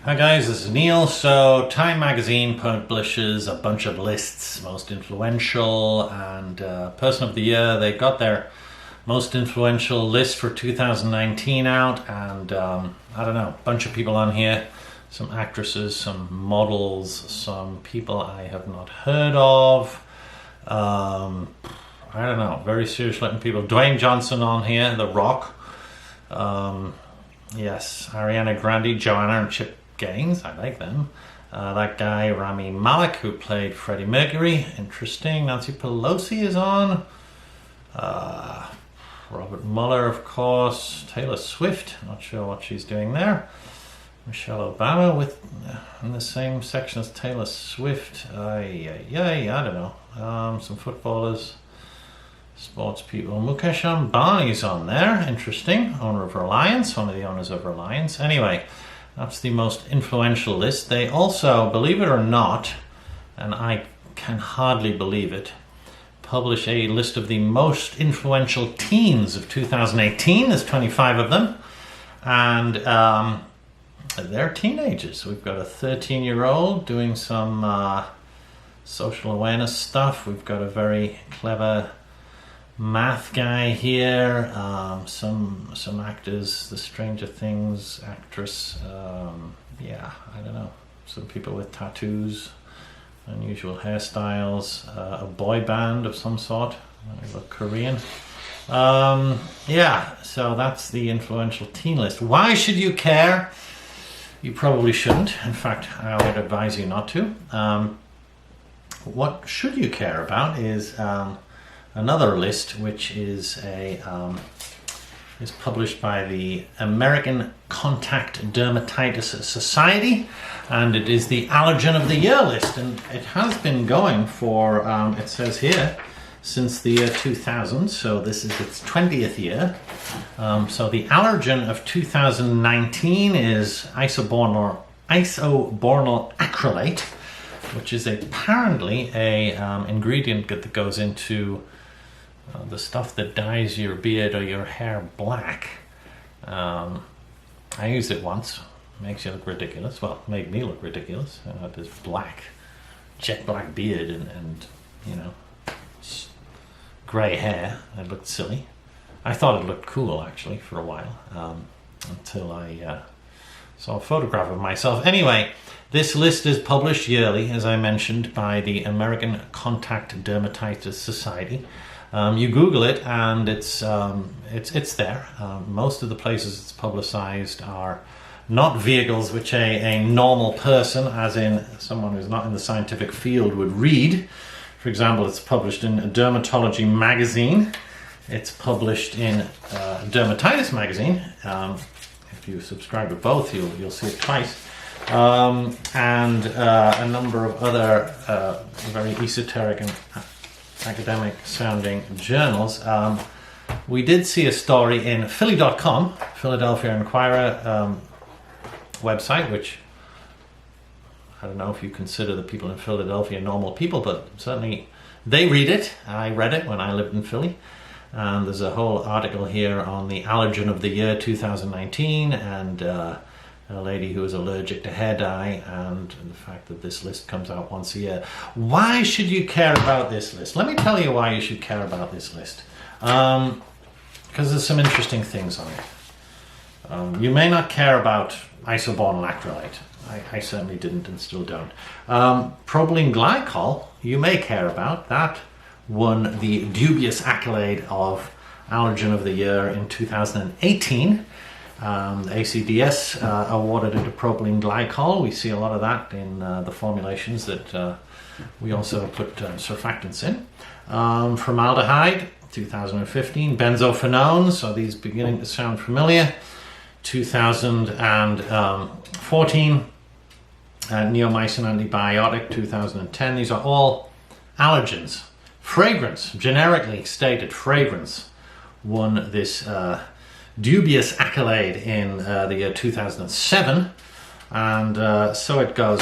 Hi guys, this is Neil. So Time magazine publishes a bunch of lists, most influential and person of the year. They got their most influential list for 2019 out, and I don't know, a bunch of people on here, some actresses, some models, some people I have not heard of. I don't know, very serious looking people. Dwayne Johnson on here, The Rock. Yes, Ariana Grande, Joanna and Chip Gaines, I like them. That guy Rami Malek, who played Freddie Mercury, interesting. Nancy Pelosi is on. Robert Mueller, of course. Taylor Swift, not sure what she's doing there. Michelle Obama in the same section as Taylor Swift. I don't know. Some footballers, sports people. Mukesh Ambani's on there, interesting. Owner of Reliance, one of the owners of Reliance. Anyway, that's the most influential list. They also, believe it or not, and I can hardly believe it, publish a list of the most influential teens of 2018. There's 25 of them. And they're teenagers. We've got a 13-year-old doing some social awareness stuff. We've got a very clever math guy here, some actors, the Stranger Things actress, I don't know, some people with tattoos, unusual hairstyles, a boy band of some sort, they look Korean. So that's the influential teen list. Why should you care? You probably shouldn't. In fact, I would advise you not to. What should you care about is another list, which is is published by the American Contact Dermatitis Society, and it is the Allergen of the Year list, and it has been going for, it says here, since the year 2000, so this is its 20th year. So the Allergen of 2019 is isobornyl acrylate, which is apparently a ingredient that goes into the stuff that dyes your beard or your hair black. I used it once. Makes you look ridiculous. Well, made me look ridiculous. This jet black beard and grey hair. It looked silly. I thought it looked cool actually for a while, until I saw a photograph of myself. Anyway, this list is published yearly, as I mentioned, by the American Contact Dermatitis Society. You Google it, and it's there. Most of the places it's publicized are not vehicles which a normal person, as in someone who's not in the scientific field, would read. For example, it's published in Dermatology magazine. It's published in Dermatitis magazine. If you subscribe to both, you'll see it twice. And a number of other very esoteric and academic sounding journals. We did see a story in Philly.com, Philadelphia Inquirer website, which I don't know if you consider the people in Philadelphia normal people, but certainly they read it. I read it when I lived in Philly. And there's a whole article here on the Allergen of the Year 2019 and a lady who is allergic to hair dye, and the fact that this list comes out once a year. Why should you care about this list? Let me tell you why you should care about this list. Because there's some interesting things on it. You may not care about isobornyl acrylate. I certainly didn't and still don't. Propylene glycol, you may care about. That won the dubious accolade of Allergen of the Year in 2018. The ACDS awarded it to propylene glycol. We see a lot of that in the formulations that we also put surfactants in. Formaldehyde, 2015. Benzophenanes, are these beginning to sound familiar? 2014. Neomycin antibiotic, 2010. These are all allergens. Fragrance, generically stated fragrance, won this dubious accolade in the year 2007, and so it goes.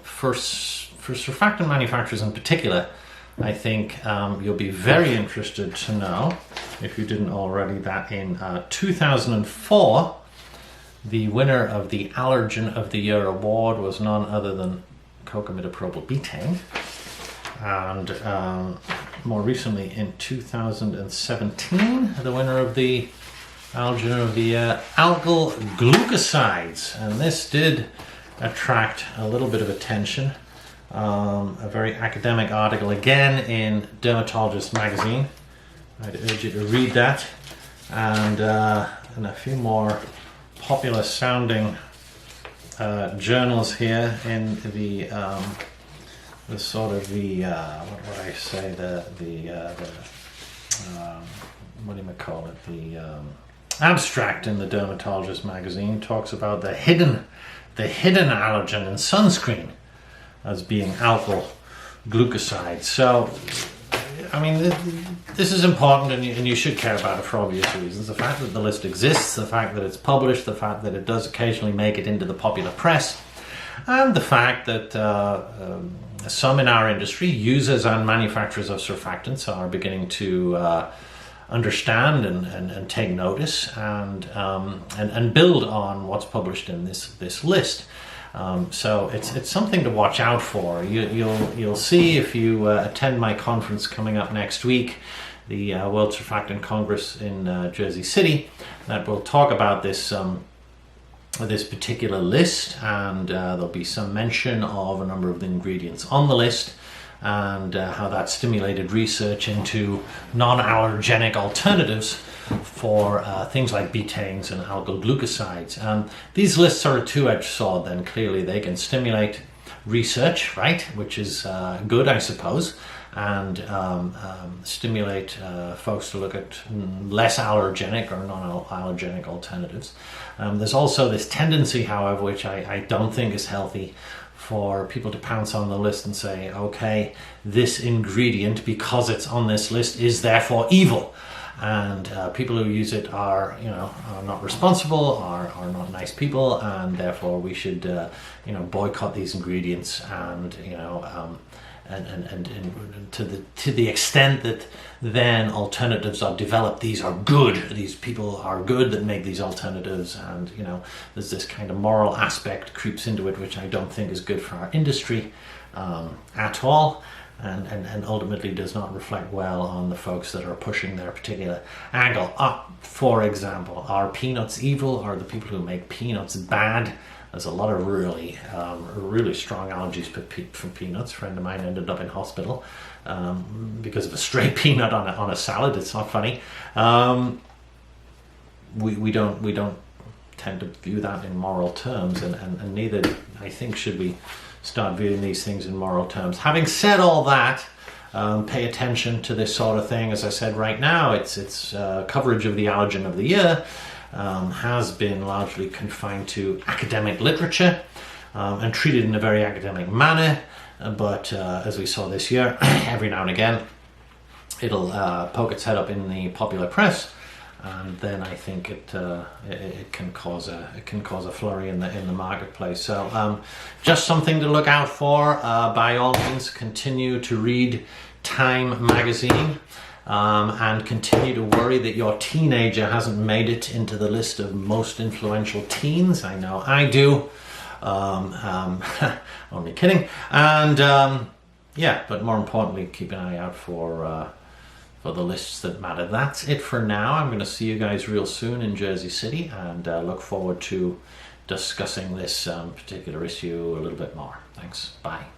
For surfactant manufacturers in particular, I think you'll be very interested to know, if you didn't already, that in 2004 The winner of the Allergen of the Year award was none other than cocamidopropyl betaine. And more recently in 2017, the winner of the Allergen of the Year, alkyl glucosides. And this did attract a little bit of attention. A very academic article again in Dermatologist magazine. I'd urge you to read that. And a few more popular sounding journals here in the sort of the what would I say, what do you call it, the abstract in the Dermatologist magazine talks about the hidden allergen in sunscreen as being alkyl glucosides. So I mean, this is important, and you should care about it for obvious reasons. The fact that the list exists, the fact that it's published, the fact that it does occasionally make it into the popular press, and the fact that some in our industry, users and manufacturers of surfactants, are beginning to understand and take notice and build on what's published in this list. So it's something to watch out for. You'll see if you attend my conference coming up next week, the World Surfactant Congress in Jersey City, that will talk about this particular list, and there'll be some mention of a number of the ingredients on the list and how that stimulated research into non-allergenic alternatives for things like betaines and alkyl glucosides. These lists are a two-edged sword then. Clearly they can stimulate research, right, which is good, I suppose, and stimulate folks to look at less allergenic or non-allergenic alternatives. There's also this tendency, however, which I don't think is healthy, for people to pounce on the list and say, okay, this ingredient, because it's on this list, is therefore evil. And people who use it are not responsible, are not nice people, and therefore we should, boycott these ingredients. And and to the extent that then alternatives are developed, these are good. These people are good that make these alternatives, and there's this kind of moral aspect creeps into it, which I don't think is good for our industry at all. And ultimately does not reflect well on the folks that are pushing their particular angle. For example, are peanuts evil? Are the people who make peanuts bad? There's a lot of really strong allergies from peanuts. A friend of mine ended up in hospital because of a stray peanut on a salad. It's not funny. We don't tend to view that in moral terms, and neither, I think, should we start viewing these things in moral terms. Having said all that, pay attention to this sort of thing. As I said, right now, its coverage of the Allergen of the Year has been largely confined to academic literature and treated in a very academic manner. But as we saw this year, every now and again, it'll poke its head up in the popular press, and then I think it can cause a flurry in the marketplace. So just something to look out for. By all means, continue to read Time magazine, and continue to worry that your teenager hasn't made it into the list of most influential teens. I know I do. Only kidding. And but more importantly, keep an eye out for the lists that matter. That's it for now. I'm going to see you guys real soon in Jersey City, and look forward to discussing this particular issue a little bit more. Thanks. Bye.